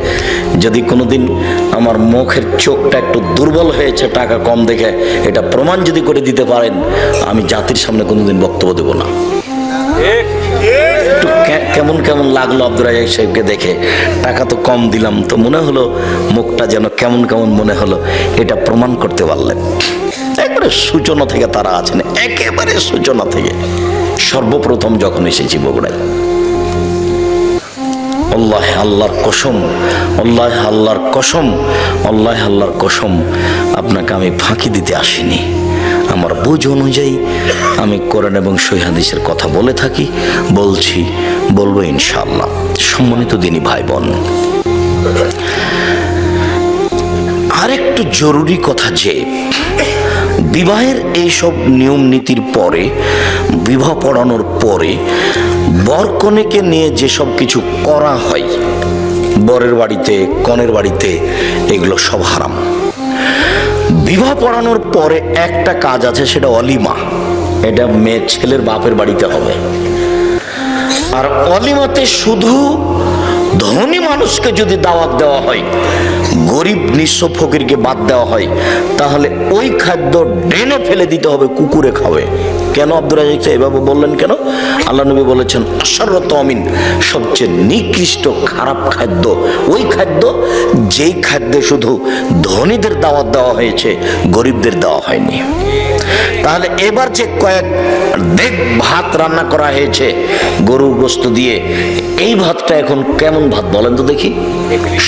যদি কোনোদিন আমার মুখের চোখটা একটু দুর্বল হয়েছে টাকা কম দেখে, এটা প্রমাণ যদি করে দিতে পারেন, আমি জাতির সামনে কোনোদিন বক্তব্য দেব না। একটু কেমন কেমন লাগলো আব্দুর রাজ্জাক সাহেবকে দেখে। টাকা তো কম দিলাম, তো মনে হলো মুখটা যেন কেমন কেমন মনে হলো। এটা প্রমাণ করতে পারলেন। একবারে সূচনা থেকে তারা আছেন, একেবারে সূচনা থেকে। সর্বপ্রথম যখন এসেছি বগুড়ায়, আল্লাহ আল্লাহর কসম, আল্লাহ আল্লাহর কসম, আল্লাহ আল্লাহর কসম, আপনাকে আমি ফাঁকি দিতে আসিনি। আমার বুঝ অনুযায়ী আমি কোরআন এবং সহিহ হাদিসের কথা বলে থাকি, বলছি, বলবো ইনশাআল্লাহ। সম্মানিত দিনী ভাই বোন, আরেকটু জরুরি কথা যে বিবাহের এইসব নিয়ম নীতির পরে, বিবাহ পড়ানোর পরে বর কনেকে নিয়ে যেসব কিছু করা হয় বরের বাড়িতে কনের বাড়িতে, এগুলো সব হারাম। বিবাহ পড়ানোর পরে একটা কাজ আছে, সেটা অলিমা। এটা মেয়ে ছেলের বাপের বাড়িতে হবে। আর অলিমাতে শুধু ধনী মানুষকে যদি দাওয়াত দেওয়া হয় গরিব নিঃস্ব ফকিরকে বাদ দেওয়া হয়, তাহলে ওই খাদ্য ড্রেনে ফেলে দিতে হবে, কুকুরে খাবে। কেন আব্দুর রাজ্জাক এভাবে বললেন কেন? আল্লাহ নবী বলেছেন আশারত আমিন, সবচেয়ে নিকৃষ্ট খারাপ খাদ্য ওই খাদ্য যেই খাদ্যে শুধু ধনীদের দাওয়াত দেওয়া হয়েছে, গরিবদের দেওয়া হয়নি। তাহলে এবার যে কয়েক ডেক ভাত রান্না করা হয়েছে গরুর গোশত দিয়ে, এই ভাতটা এখন কেমন ভাত বলেন তো দেখি?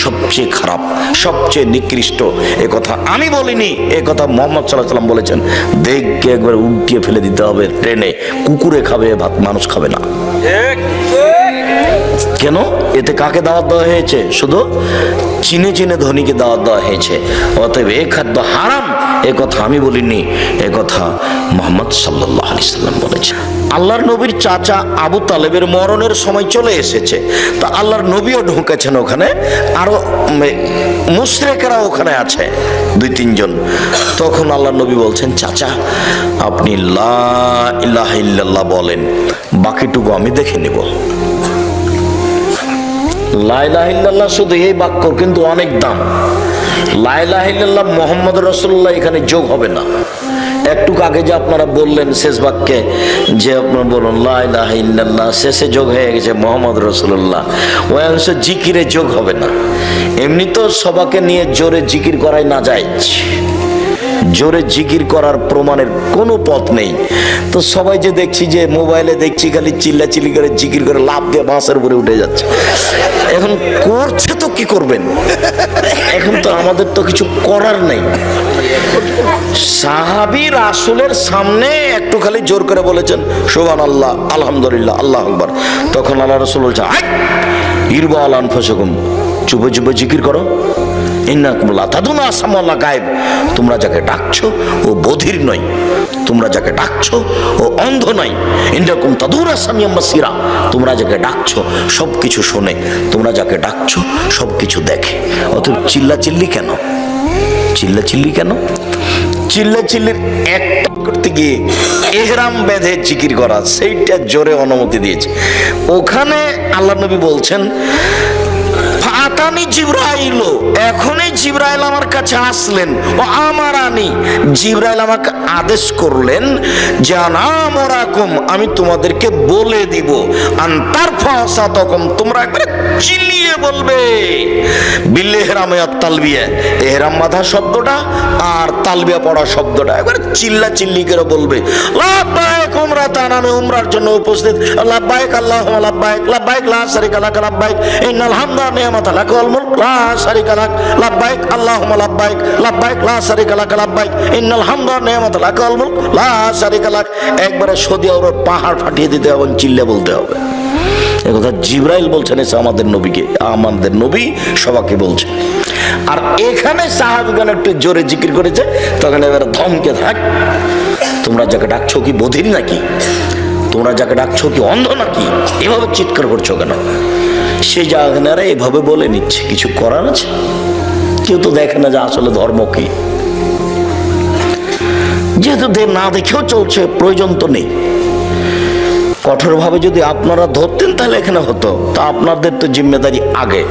সবচেয়ে খারাপ, সবচেয়ে নিকৃষ্ট। এ কথা আমি বলিনি, এ কথা মুহাম্মদ সাল্লাল্লাহু আলাইহি ওয়াসাল্লাম বলেছেন। দেখকে একবার উল্টিয়ে ফেলে দিতে হবে ট্রেনে, কুকুরে খাবে ভাত, মানুষ খাবে না। কেন? এতে কাকে দাওয়াত দেওয়া হয়েছে? শুধু চিনে চিনে ধনীকে দাওয়াত দেওয়া হয়েছে। অতএব এ খাদ্য হারাম, এ কথা আমি বলিনি, এ কথা মুহাম্মদ সাল্লাল্লাহু আলাইহি ওয়াসাল্লাম বলেছেন। আল্লাহর নবীর চাচা আবু তালেবের মরণের সময় চলে এসেছে, তা আল্লাহর নবীও ঢুকেছেন ওখানে, আরো মুশরিকরা ওখানে আছে 2-3 জন। তখন আল্লাহর নবী বলছেন, চাচা আপনি লা ইলাহা ইল্লাল্লাহ বলেন, বাকিটুকু আমি দেখে নেব। লা ইলাহা ইল্লাল্লাহ শুধু এই বাক্য কিন্তু অনেক দাম। লা ইলাহা ইল্লাল্লাহ মুহাম্মদ রাসূলুল্লাহ এখানে যোগ হবে না। একটু আগে যে আপনারা বললেন শেষ বাক্যে যে আপনারা বলুন লা ইলাহা ইল্লাল্লাহ, শেষে যোগ হয়ে গেছে মুহাম্মদ রাসূলুল্লাহ, ওই অংশ জিকিরে যোগ হবে না। এমনি তো সবাকে নিয়ে জোরে জিকির করাই না যায়, জোরে জিকির করার প্রমাণের কোনো পথ নেই। তো সবাই যে দেখছি যে মোবাইলে দেখছি খালি চিল্লাচিল্লি করে জিকির করে লাফ দিয়ে বাঁশের উপরে উঠে যাচ্ছে। এখন করছে তো কি করবেন? এখন তো আমাদের তো কিছু করার নেই। সাহাবী রাসূলের সামনে একটু খালি জোর করে বলেছেন সুবহানাল্লাহ, আলহামদুলিল্লাহ, আল্লাহু আকবার। তখন আল্লাহ রাসূল বলছেন, আই ইরবা আলা আনফুসাকুম, চুপে চুপে জিকির করো। ইন্নাকুম লা তাদুনা আসামাল্লাহ গায়েব, তোমরা যাকে ডাকছো ও বধির নয়, তোমরা যাকে ডাকছো ও অন্ধ নয়। ইন্নাকুম তাদুনা সামিয়াম বাসীরা, তোমরা যাকে ডাকছো সবকিছু শোনে, তোমরা যাকে ডাকছো সবকিছু দেখে। অতএব চিল্লাচিল্লি কেন? চিল্লাচিল্লি কেন? চিল্লাচিল্লির একটা করতে গিয়ে ইহরাম বেঁধে জিকির করা, সেইটা জোরে অনুমতি দিয়েছে। ওখানে আল্লাহ নবী বলছেন ফাতানি জিবরাইল, এখনই জিবরাইল আমার কাছে আসলেন, ও আমারানি, জিবরাইল আমাকে আদেশ করলেন যে আনামরাকুম, আমি তোমাদেরকে বলে দিব, আনতার ফাসাতকুম, তোমরা একবারে চিল্লিয়ে বলবে বিল ইহরামে আত তালবিয়া, ইহরাম বাঁধা শব্দটা আর তালবিয়া পড়া শব্দটা একবারে চিল্লা চিল্লি করে বলবে। লাব্বাইক উমরাতান, আমি উমরার জন্য উপস্থিত। লাব্বাইক আল্লাহুম্মা লাব্বাইক, লাব্বাইক লা শারীকা লাক, লাব্বাইক ইন্নাল হামদা ওয়া নি'মাতা লাক ওয়াল মুলক লা শারীকা লাক, লাব্বাইক আল্লাহুম্মা লাব্বাইক, লাব্বাইক লা শারীকা লাক, লাব্বাইক ইন্নাল হামদা ওয়া নি'মাতা লাক ওয়াল মুলক লা শারীকা লাক। একবারে সদিয়া ওর পাহাড় ফাটিয়ে দিতে হবে, চিল্লে বলতে হবে। একথা জিবরাইল বলছেন, এসে আমাদের নবীকে, আমাদের নবী সবাইকে বলছে। আর এখানে সাহাবীগণ একটু জোরে জিকির করেছে, তখন এবারে ধমকে থাক, তোমরা যাকে ডাকছো কি বধির নাকি? তোমরা যাকে ডাকছো কি অন্ধ নাকি? এভাবে চিৎকার করছো কেন? সেই জায়গায় এভাবে বলে নিচ্ছে, কিছু করার আছে? কেউ তো দেখে না যে আসলে ধর্ম কি। যেহেতু না দেখেও চলছে, প্রয়োজন তো নেই। কঠোরভাবে যদি আপনারা ধরতেন তাহলে এখানে হতো। তা আপনাদের তো জিম্মেদারি আগে।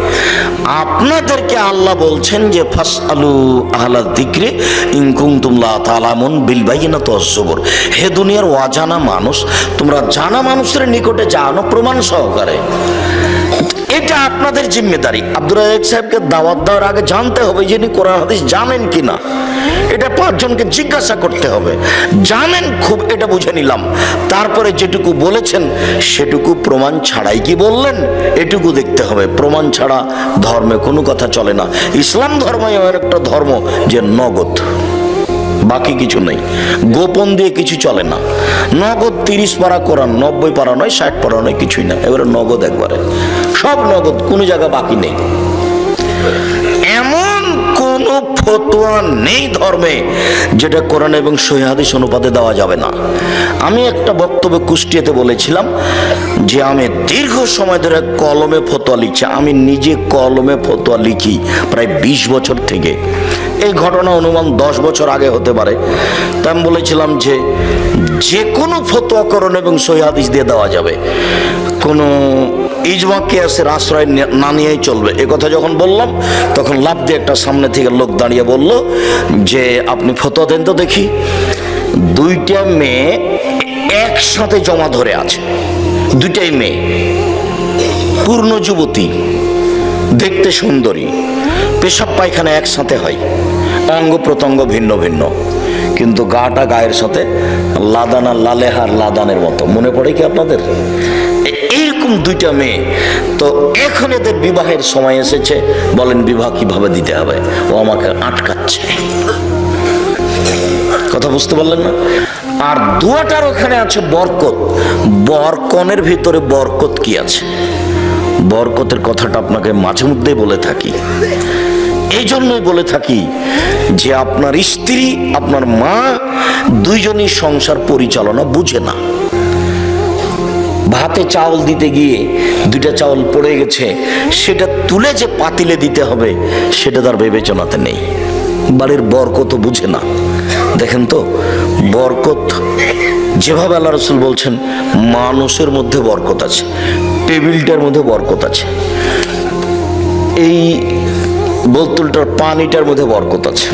আপনাদেরকে আল্লাহ বলছেন যে ফাসআলু আহলা যিকরি ইন কুনতুম লা তা'লামুন বিল বায়িনাতি ওয়াজ যুবুর, হে দুনিয়ার অজানা মানুষ, তোমরা জানা মানুষের নিকটে জানো প্রমাণ সহকারে। এটা আপনাদের জিম্মেদারি। আব্দুর রাজ্জাক সাহেবকে দাওয়াত দেওয়ার আগে জানতে হবে যে ইনি কোরআন হাদিস জানেন কিনা। এটা 5 জনকে জিজ্ঞাসা করতে হবে। জানেন খুব, এটা বুঝে নিলাম। তারপরে যেটুকু বলেছেন সেটুকু প্রমাণ ছাড়াই কি বললেন, এটুকু দেখতে হবে। প্রমাণ ছাড়া ধর্মে কোনো কথা চলে না। ইসলাম ধর্ম এমন একটা ধর্ম যে নগদ, বাকি কিছু নেই, গোপন দিয়ে কিছু চলে না। নগদ 30 পারা কোরআন, 90 পারা নয়, 60 পারা নয়, কিছুই না, এবারে নগদ, একবারে সব নগদ, কোনো জায়গা বাকি নেই। এমন কোন ফতোয়া নেই ধর্মে যেটা কোরআন এবং সহিহ হাদিস অনুপাতে দেওয়া যাবে না। আমি একটা বক্তব্যে কুষ্টিয়াতে বলেছিলাম যে আমি দীর্ঘ সময় ধরে কলমে ফতোয়া লিখছি। আমি নিজে কলমে ফতোয়া লিখি প্রায় 20 বছর থেকে। এই ঘটনা অনুমান 10 বছর আগে হতে পারে। তা আমি বলেছিলাম যে কোনো ফতোয়া কোরআন এবং সহিহ হাদিস দিয়ে দেওয়া যাবে, কোনো ইজমা কিয়াসের আশ্রয় না নিয়েই চলবে। এ কথা যখন বললাম তখন লাফ দিয়ে একটা সামনে থেকে লোক দাঁড়িয়ে বলল যে আপনি ফতোয়া দেন তো দেখি। দুইটা মেয়ে একসাথে জমা ধরে আছে, দুইটাই মেয়ে, পূর্ণ যুবতী, দেখতে সুন্দরী, পেশাব পায়খানা একসাথে হয়, অঙ্গ প্রত্যঙ্গ ভিন্ন ভিন্ন, কিন্তু গাটা গায়ের সাথে লাদানা লালেহার লাদানের মতো। মনে পড়ে কি আপনাদের? এইরকম দুইটা মেয়ে, তো এখন এদের বিবাহের সময় এসেছে, বলেন বিবাহ কিভাবে দিতে হবে? ও আমাকে আটকাচ্ছে। কথা বুঝতে পারলেন না? আর দুয়াটার ওখানে আছে বরকত। বরকনের ভিতরে বরকত কি আছে? বরকতের কথাটা আপনাকে মাঝে মধ্যেই বলে থাকি, এই জন্যই বলে থাকি যে আপনার স্ত্রী, আপনার মা দুইজনই সংসার পরিচালনা বুঝে না। ভাতে চাউল দিতে গিয়ে দুইটা চাউল পড়ে গেছে, সেটা তুলে যে পাতিলে দিতে হবে সেটা তার বিবেচনাতে নেই। বাড়ির বরকত বুঝে না। দেখেন তো, বরকত যেভাবে আল্লাহ রাসূল বলছেন মানুষের মধ্যে বরকত আছে, টেবিলটার মধ্যে বরকত আছে, এই বোতলটার পানিটার মধ্যে বরকত আছে।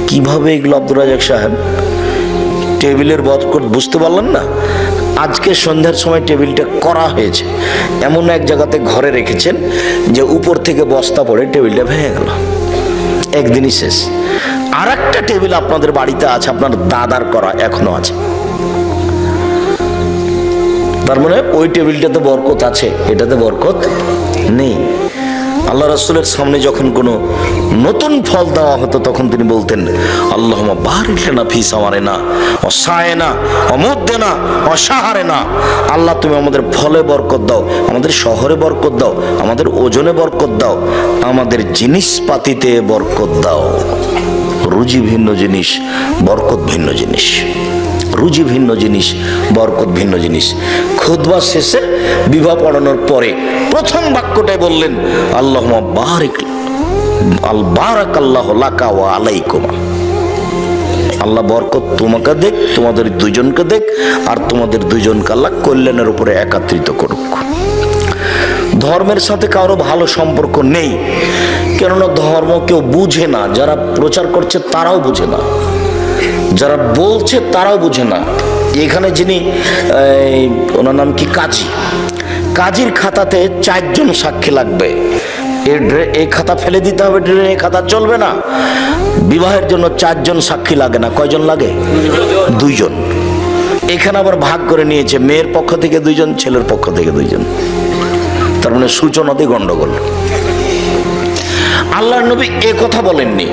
কিভাবে এগুলো আব্দুর রাজাক সাহেব? টেবিলের বরকত বুঝতে পারলেন না? আজকে সন্ধ্যার সময় টেবিলটা করা হয়েছে, এমন এক জায়গাতে ঘরে রেখেছেন যে উপর থেকে বস্তা পড়ে টেবিলটা ভেঙে গেল, একদিনই শেষ। আর একটা টেবিল আপনাদের বাড়িতে আছে, আপনার দাদার করা, এখনো আছে। তার মানে ওই টেবিলটাতে বরকত আছে, এটাতে বরকত নেই। আল্লাহ রাসূলের সামনে যখন কোনো নতুন ফল দেওয়া হতো তখন তিনি বলতেন আল্লাহুম্মা বারিক লানা ফি সামারিনা ওয়া সায়না ওয়া মুদ্দিনা ওয়া শাহরিনা। আল্লাহ তুমি আমাদের ফলে বরকত দাও, আমাদের শহরে বরকত দাও, আমাদের ওজনে বরকত দাও, আমাদের জিনিসপাতিতে বরকত দাও। রুজি ভিন্ন জিনিস, বরকত ভিন্ন জিনিস। রুজি ভিন্ন জিনিস, বরকত ভিন্ন জিনিস। খুতবা শেষে বিবাহ পড়ানোর পরে প্রথম বাক্যটাই বললেন আল্লাহুম্মা বারিক বারাকাল্লাহু লাকা ওয়া আলাইকুমা। আল্লাহ বরকত তোমাকে দেখ, তোমাদের দুইজনকে দেখ, আর তোমাদের দুইজনকে আল্লাহ কল্যাণের উপরে একাত্রিত করুক। ধর্মের সাথে কারো ভালো সম্পর্ক নেই, কেননা ধর্ম কেউ বুঝে না। যারা প্রচার করছে তারাও বুঝে না, যারা বলছে তারাও বুঝে না। এখানে যিনি ওনার নাম কি, কাজী, কাজীর খাতাতে 4 জন সাক্ষী লাগবে। এই খাতা ফেলে দিতে হবে, এই খাতা চলবে না। বিবাহের জন্য 4 জন সাক্ষী লাগে না, কয়জন লাগে? 2 জন। এখানে আবার ভাগ করে নিয়েছে, মেয়ের পক্ষ থেকে 2 জন, ছেলের পক্ষ থেকে 2 জন। তার মানে সূচনাতে গন্ডগোল। আল্লাহর নবী এ কথা বলেননি।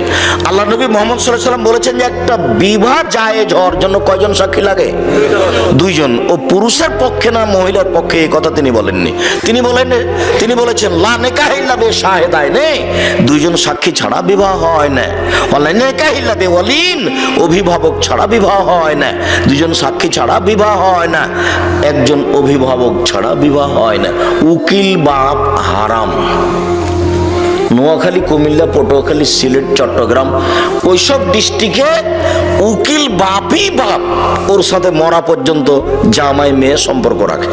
আল্লাহ নবী মুহাম্মদ সাল্লাল্লাহু আলাইহি ওয়াসাল্লাম বলেছেন যে একটা বিবাহ জায়েজ হওয়ার জন্য কয়জন সাক্ষী লাগে? 2 জন। ও পুরুষের পক্ষে না মহিলার পক্ষে, এই কথা তিনি বলেননি। তিনি বলেছেন লা নিকাহ ইল্লা বিশাহিদাইনি, 2 জন সাক্ষী ছাড়া বিবাহ হয় না। ওয়ালা নিকাহ ইল্লা বিওয়ালিন, অভিভাবক ছাড়া বিবাহ হয় না। 2 জন সাক্ষী ছাড়া বিবাহ হয় না, 1 জন অভিভাবক ছাড়া বিবাহ হয় না। উকিল বাপ হারাম। নোয়াখালী, কুমিল্লা, পটুয়াখালী, সিলেট, চট্টগ্রাম, ওইসব ডিস্ট্রিক্টে উকিল বাপই বাপ, ওর সাথে মরা পর্যন্ত জামাই মেয়ে সম্পর্ক রাখে।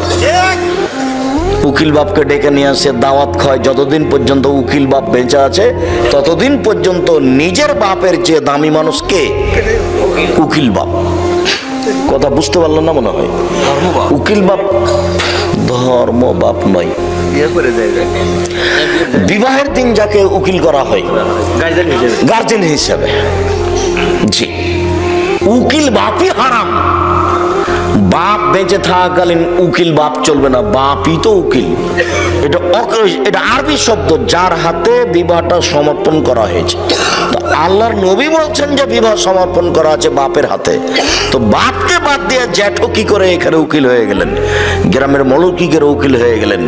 উকিল বাপকে ডেকে নিয়ে আসে, দাওয়াত খায়। যতদিন পর্যন্ত উকিল বাপ বেঁচে আছে ততদিন পর্যন্ত নিজের বাপের চেয়ে দামি মানুষ কে? উকিল বাপ। কথা বুঝতে পারলেন না মনে হয়? উকিল বাপ ধর্ম বাপ নয়। বিবাহের দিন যাকে উকিল করা হয় গার্জেন হিসেবে, জি, উকিল বাপই হারাম। বাপ বেঁচে থাকাকালীন উকিল বাপ চলবে না, বাপই তো উকিল। এটা আরবি শব্দ, যার হাতে বিবাহটা সমর্পণ করা হয়েছে। তো আল্লাহর নবী বলছেন যে বিবাহ সমর্পণ করা আছে বাপের হাতে, তো বাপকে বাদ দিয়ে জ্যাঠো কি করে এখানে উকিল হয়ে গেলেন, গ্রামের মৌলকিকের উকিল হয়ে গেলেন?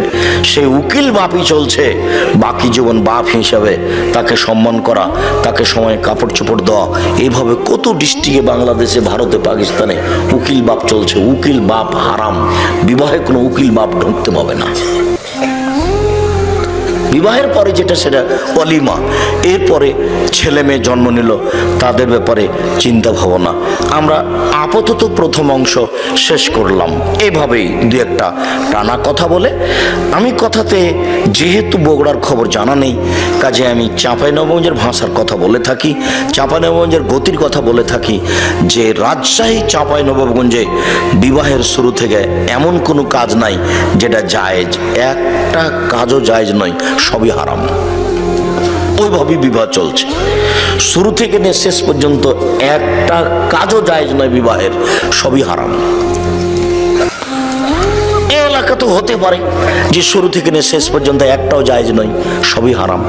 সেই উকিল বাপই চলছে। বাকি জীবন বাপ হিসাবে তাকে সম্মান করা, তাকে সময়ে কাপড় চোপড় দেওয়া, এইভাবে কত ডিস্ট্রিক্টে, বাংলাদেশে, ভারতে, পাকিস্তানে উকিল বাপ চলছে। উকিল বাপ হারাম। বিবাহে কোনো উকিল বাপ ঢুকতে পাবে না। বিবাহের পরে যেটা সেটা অলিমা। এরপরে ছেলে মেয়ে জন্ম নিল, তাদের ব্যাপারে চিন্তা ভাবনা। আমরা আপাতত প্রথম অংশ শেষ করলাম। এভাবেই দু একটা টানা কথা বলে আমি কথাতে, যেহেতু বগুড়ার খবর জানা নেই, কাজে আমি চাঁপাইনবাবগঞ্জের ভাষার কথা বলে থাকি, চাঁপাইনবাবগঞ্জের গতির কথা বলে থাকি, যে রাজশাহী চাঁপাইনবাবগঞ্জে বিবাহের শুরু থেকে এমন কোনো কাজ নাই যেটা জায়েজ, একটা কাজও জায়েজ নয়, সবই হারাম। ওইভাবেই বিবাহ চলছে শুরু থেকে নিয়ে শেষ পর্যন্ত, একটা কাজও জায়েজ নয় বিবাহের, সবই হারাম। এলাকা তো হতে পারে যে শুরু থেকে নিয়ে শেষ পর্যন্ত একটাও জায়েজ নয়, সবই হারাম।